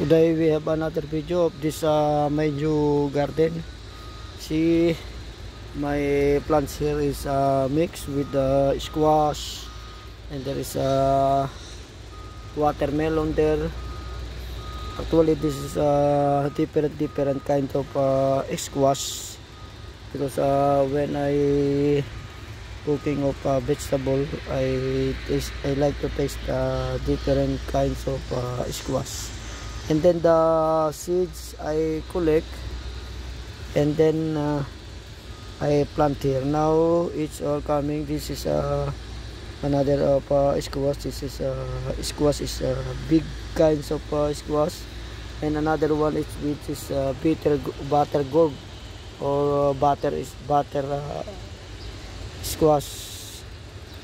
Today we have another video of this my new garden. See, my plants here is mixed with the squash, and there is a watermelon there. Actually, this is different kind of squash, because when I cooking of vegetable, I like to taste different kinds of squash. And then the seeds I collect, and then I plant here. Now it's all coming. This is another of squash. This is squash is big kinds of squash, and another one is which is butter gourd, or butter squash.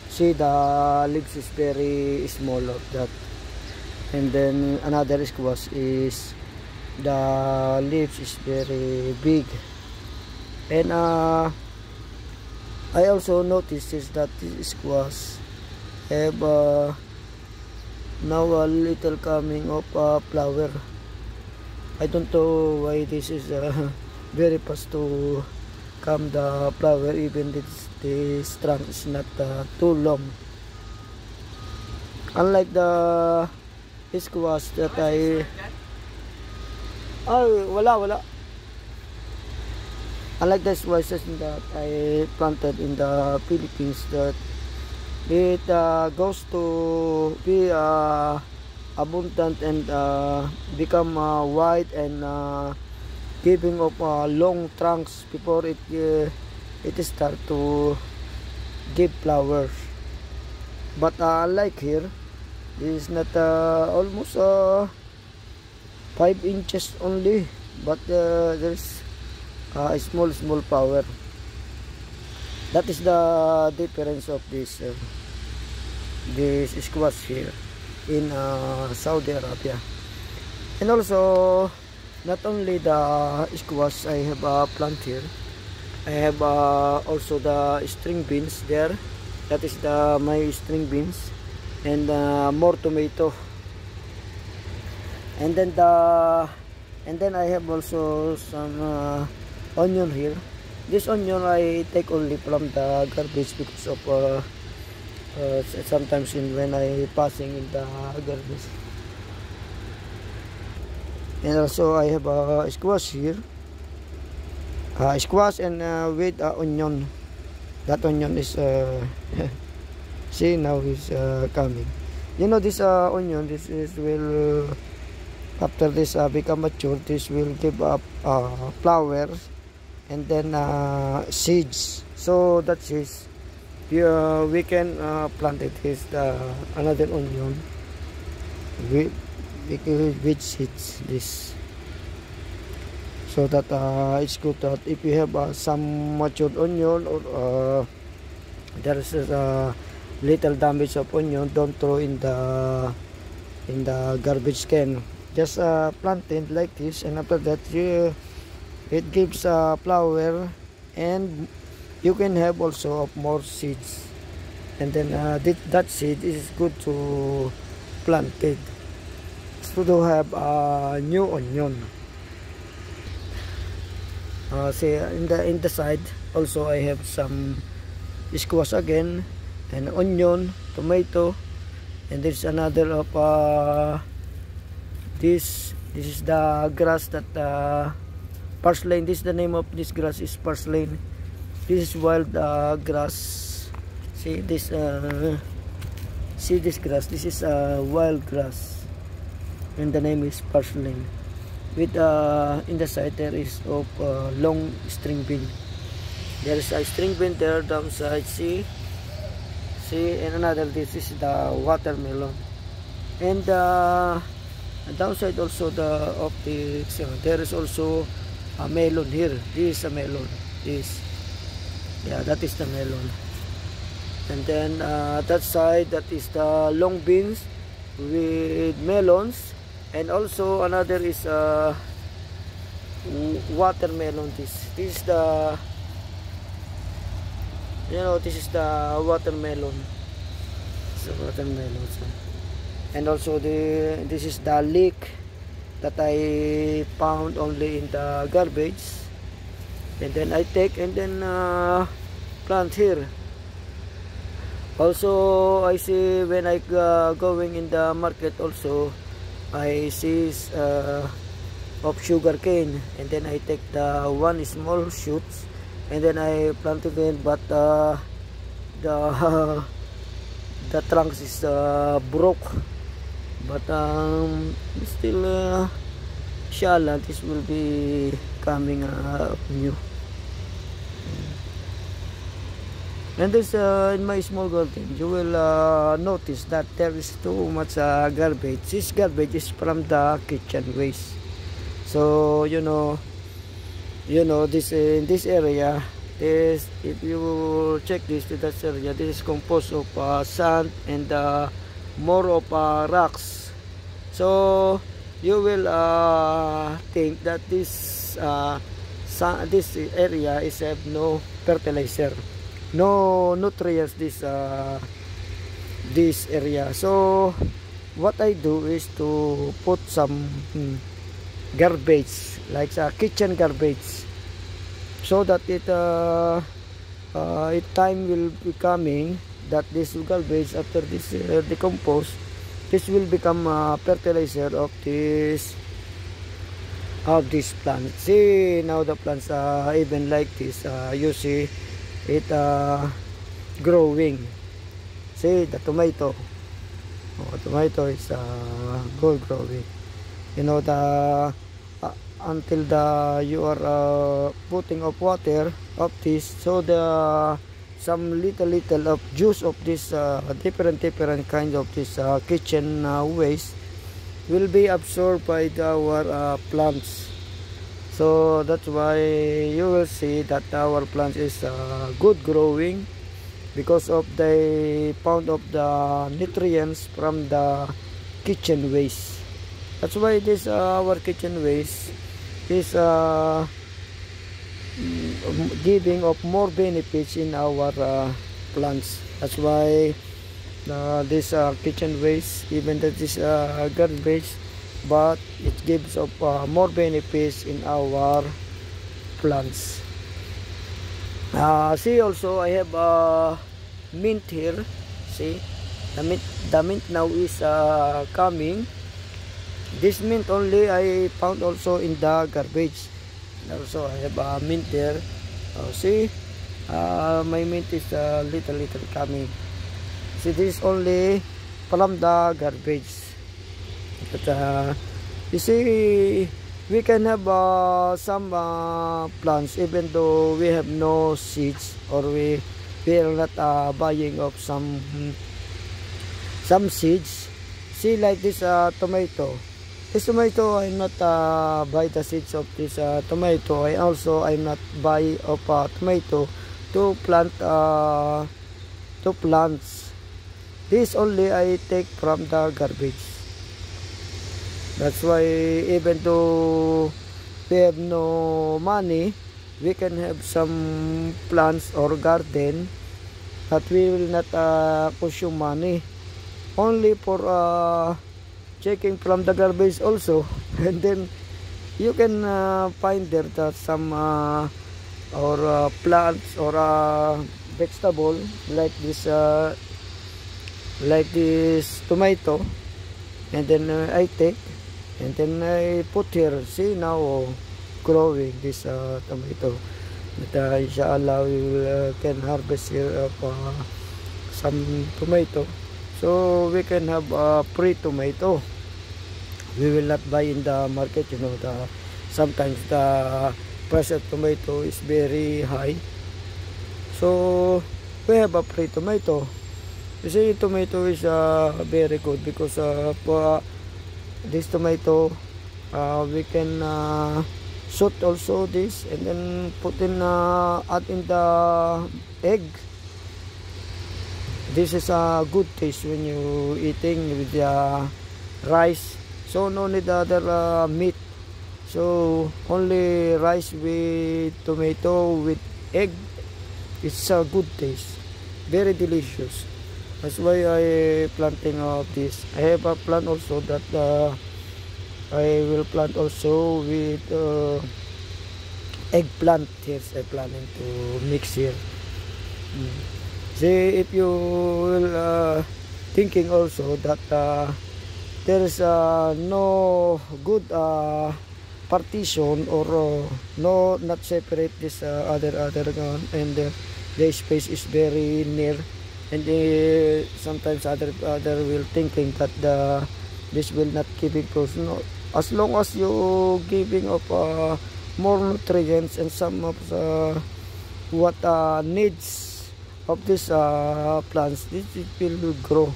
See, the leaves is very small of that. And then another squash is the leaves is very big. And I also noticed is that this squash have now a little coming of flower. I don't know why this is very fast to come the flower, even this trunk is not too long, unlike the squash that wala. Unlike the squashes that I planted in the Philippines, that it goes to be abundant and become wide and giving of long trunks before it start to give flowers. But unlike here, this is not almost 5 inches only, but there's a small flower. That is the difference of this squash here in Saudi Arabia. And also, not only the squash I have plant here, I have also the string beans there. That is my string beans, and more tomato. And then I have also some onion here. This onion I take only from the garbage, because of sometimes when I passing in the garbage. And also I have a squash here, squash and with onion. That onion is see, now is coming. You know, this onion, this is will, after this become mature, this will give up flowers, and then seeds. So that is we can plant it. Is another onion with seeds, this, so that it's good that if you have some matured onion, or there is a little damage of onion, don't throw in the garbage can. Just plant it like this, and after that it gives a flower, and you can have also more seeds. And then that seed is good to plant it, so to have a new onion. See, in the side also I have some squash again, and onion, tomato, and there's another of this is the grass that purslane. This is the name of this grass, is purslane. This is wild grass. See this see this grass, this is wild grass, and the name is purslane. With in the side there is of long string bean. There is a string bean there downside. See, and another, this is the watermelon, and downside also of the there is also a melon here. This is a melon. This, yeah, that is the melon. And then that side, that is the long beans with melons. And also another is watermelon. This is the, you know, this is the watermelon. It's a watermelon. So. And also this is the leek that I found only in the garbage, and then I take and then plant here. Also, I see when I going in the market also, I see of sugar cane, and then I take the one small shoots and then I plant it in, but the the trunks is broke, but still inshallah this will be coming new. And this in my small garden, you will notice that there is too much garbage. This garbage is from the kitchen waste. So you know this in this area. This, if you check this to that area, this is composed of sand and more of rocks. So you will think that this area is have no fertilizer, no nutrients, this area. So what I do is to put some garbage, like kitchen garbage, so that time will be coming that this garbage, after this decompose, this will become fertilizer of this plant. See, now the plants even like this, you see it growing. See the tomato, tomato is good growing. You know, the until you are putting of water of this, so the some little of juice of this different kinds of this kitchen waste will be absorbed by our plants. So that's why you will see that our plants is good growing, because of the pound of the nutrients from the kitchen waste. That's why this our kitchen waste is giving of more benefits in our plants. That's why this kitchen waste, even that this garbage, but it gives of more benefits in our plants. See, also I have mint here. See, the mint now is coming. This mint only I found also in the garbage. Also I have mint there. See, my mint is little coming. See, this is only from the garbage. But you see, we can have some plants even though we have no seeds, or we are not buying of some seeds. See, like this tomato. This tomato, I'm not buy the seeds of this tomato. I'm not buy of tomato to plant to plants. This only I take from the garbage. That's why even though we have no money, we can have some plants or garden that we will not consume money. Only for checking from the garbage also, and then you can find there that some or plants or vegetable like this tomato, and then I take and then I put here. See, now growing this tomato. But inshallah we will can harvest here of some tomato, so we can have free tomato. We will not buy in the market. You know, sometimes the price of tomato is very high, so we have a free tomato. You see, tomato is very good, because for this tomato we can shoot also this, and then put in add in the egg. This is a good taste when you eating with the rice. So no need other meat. So only rice with tomato with egg. It's a good taste, very delicious. That's why I planting of this. I have a plant also that I will plant also with eggplant. Here's eggplant to mix here. See, if you will thinking also that there is no good partition or no, not separate this other one, and the space is very near, and sometimes other will thinking that this will not keep it close. No, as long as you giving of more nutrients and some of what needs of this plants, this it will grow.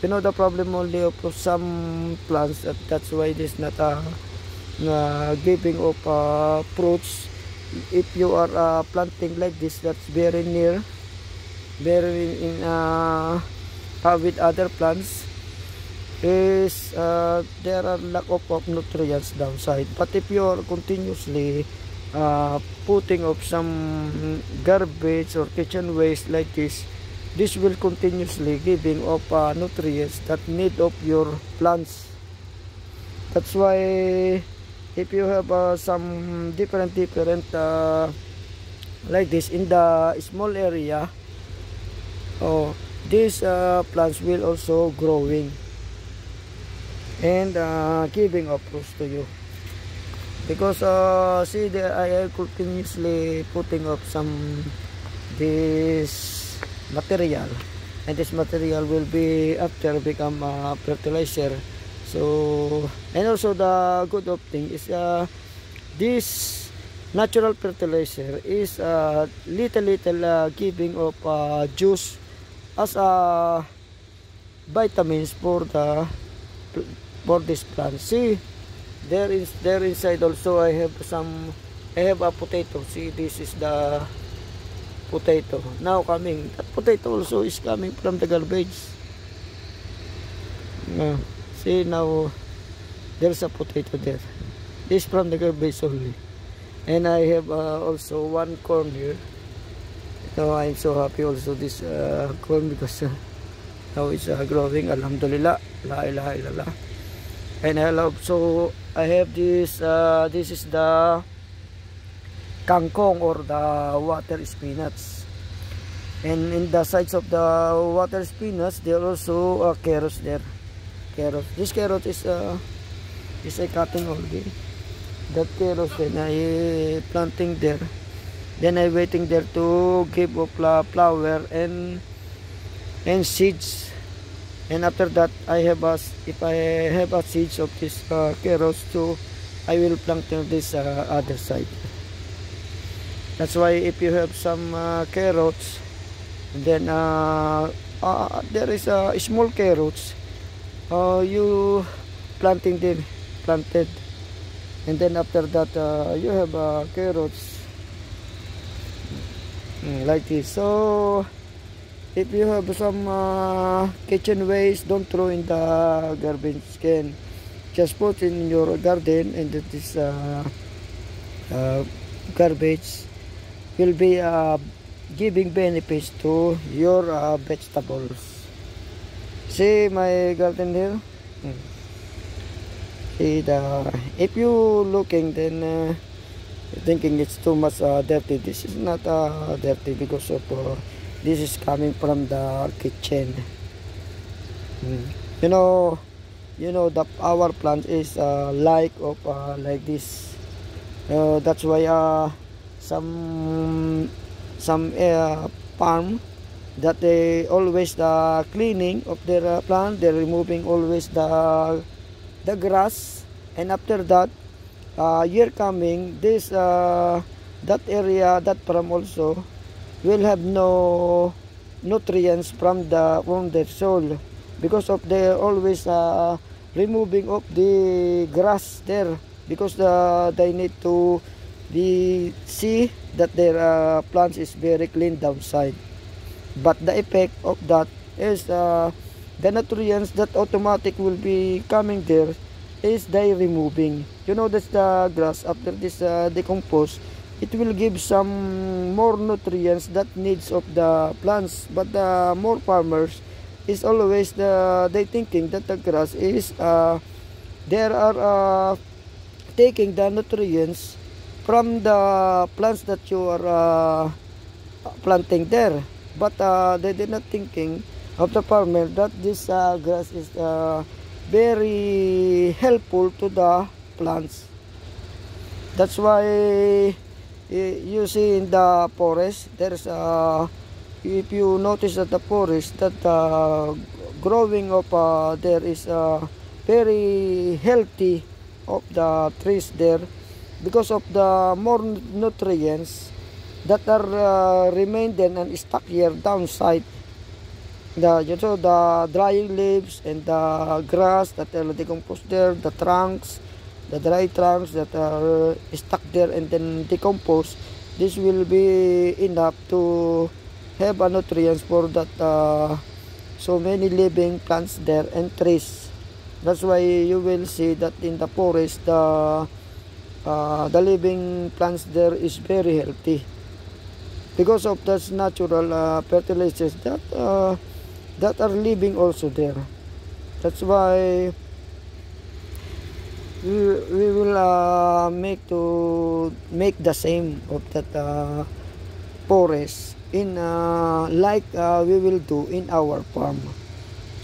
You know, the problem only of some plants, that's why this not giving of fruits. If you are planting like this, that's very near, very in with other plants, is there are lack of nutrients downside. But if you are continuously putting of some garbage or kitchen waste like this will continuously giving of nutrients that need of your plants. That's why if you have some different like this in the small area, these plants will also growing and giving up fruits to you. Because see there, I am continuously putting up some this material, and this material will be after become fertilizer. So, and also the good of thing is this natural fertilizer is little giving of juice as vitamins for this plant. See, there inside also I have a potato. See, this is the potato now coming. That potato also is coming from the garbage. See, now there's a potato there. This from the garbage only. And I have also one corn here. Now I'm so happy also this corn, because now it's growing. Alhamdulillah, la ilaha illallah. And I love, so I have this this is the kangkong, or the water spinach. And in the sides of the water spinach, there are also carrots there. Carrot. This carrot is a cutting already. That carrot then I planting there. Then I waiting there to give up flower and seeds. And after that, if I have a seeds of this carrots too, I will plant on this other side. That's why if you have some carrots, then there is small carrots. You planted, and then after that you have carrots like this. So if you have some kitchen waste, don't throw in the garbage can. Just put in your garden, and this garbage will be giving benefits to your vegetables. See my garden here. See, if you looking, then thinking it's too much dirty. This is not dirty, because of this is coming from the kitchen. You know that our plant is like this. That's why some farm, that they always the cleaning of their plant, they're removing always the grass, and after that year coming, this that area, that farm also will have no nutrients from the soil, because of they always removing of the grass there, because they need to see that their plants is very clean downside. But the effect of that is the nutrients that automatic will be coming there is they removing. You know, that's the grass after this decompose, it will give some more nutrients that needs of the plants. But the more farmers is always they thinking that the grass is they are taking the nutrients from the plants that you are planting there, but they did not thinking of the farmer that this grass is very helpful to the plants. That's why you see in the forest there's if you notice that the forest that growing of there is very healthy of the trees there, because of the more nutrients that are remain then and stuck here downside. The drying leaves and the grass that are decomposed there, the trunks, the dry trunks that are stuck there and then decomposed, this will be enough to have a nutrients for that so many living plants there and trees. That's why you will see that in the forest the living plants there is very healthy, because of those natural fertilizers that are living also there. That's why we will make the same of that forest in like we will do in our farm,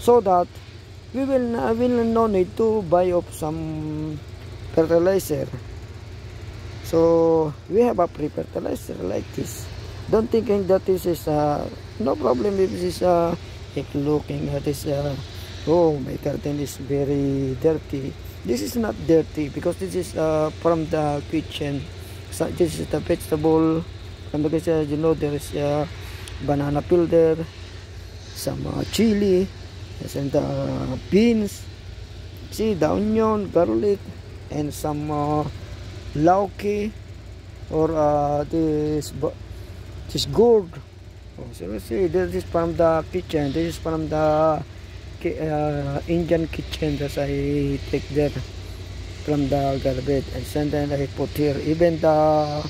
so that we will no need to buy up some fertilizer. So we have a free fertilizer like this. Don't thinking that this is no problem if this is if looking at this oh, my garden is very dirty. This is not dirty because this is from the kitchen. So this is the vegetable from the kitchen. You know, there is banana peel there, some chili, and beans. See the onion, garlic, and some lauki or this gourd. Oh, so let's see, this is from the kitchen. This is from the Indian kitchen that I take there from the garbage, and then I put here. Even the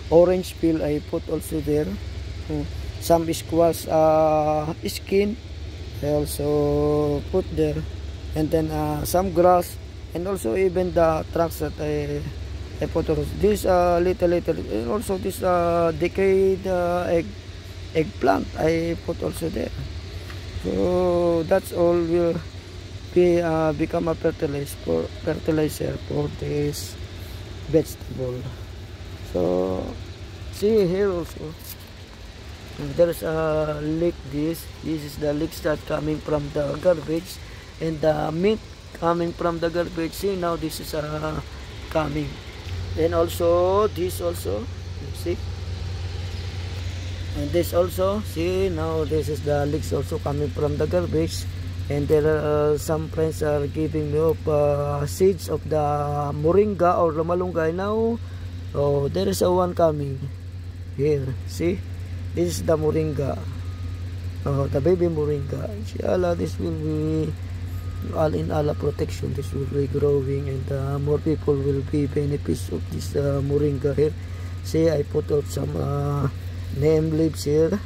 orange peel I put also there. Some squash skin I also put there, and then some grass, and also even the trunks that I put also. This little, and also this decayed eggplant I put also there. So that's all will be become a fertilizer for this vegetable. So see here also there's a leak. This is the leaks that coming from the garbage, and the meat coming from the garbage. See now this is coming. Then also this also, you see, and this also, see now this is the leaks also coming from the garbage. And there are some friends are giving me up seeds of the moringa or the malunggay now. Oh, there is a one coming here. See, this is the moringa. Oh, the baby moringa. Inshallah, this will be all in all protection. This will be growing, and more people will be benefits of this moringa here. See, I put out some neem leaves here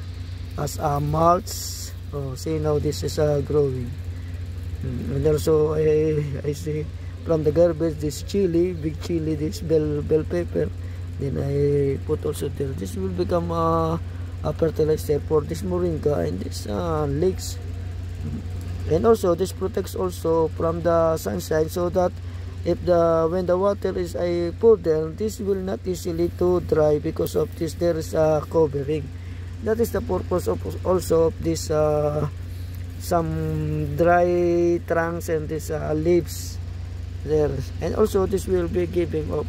as mulch. Oh, see now this is growing. And also I see from the garbage this chili, big chili, this bell pepper. Then I put also there. This will become a fertilizer for this moringa and this leeks. And also this protects also from the sunshine, so that if when the water is I pour there, this will not easily to dry because of this. There is a covering. That is the purpose of also of this some dry trunks and this leaves there. And also this will be giving of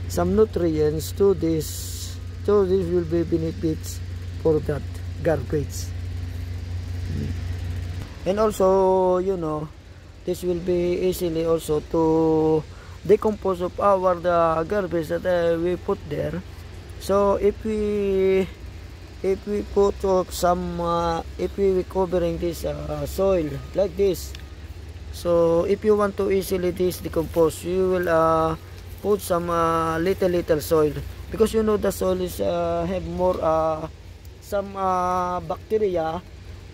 some nutrients to this. So this will be benefits for that garbage. And also, you know, this will be easily also to decompose of our the garbage that we put there. So if we put up some if we covering this soil like this, so if you want to easily this decompose, you will put some little soil, because you know the soil is have more some bacteria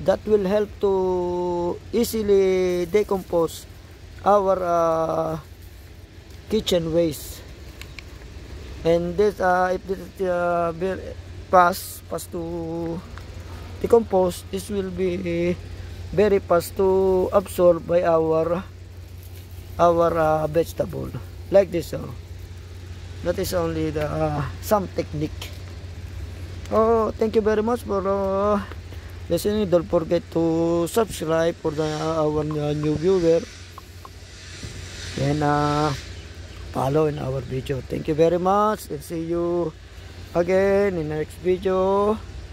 that will help to easily decompose our kitchen waste. And this if this pass to decompose, this will be very fast to absorb by our vegetable like this. That is only the some technique. Oh, thank you very much for listening. Don't forget to subscribe for our new viewer, and follow in our video. Thank you very much, and see you again in the next video.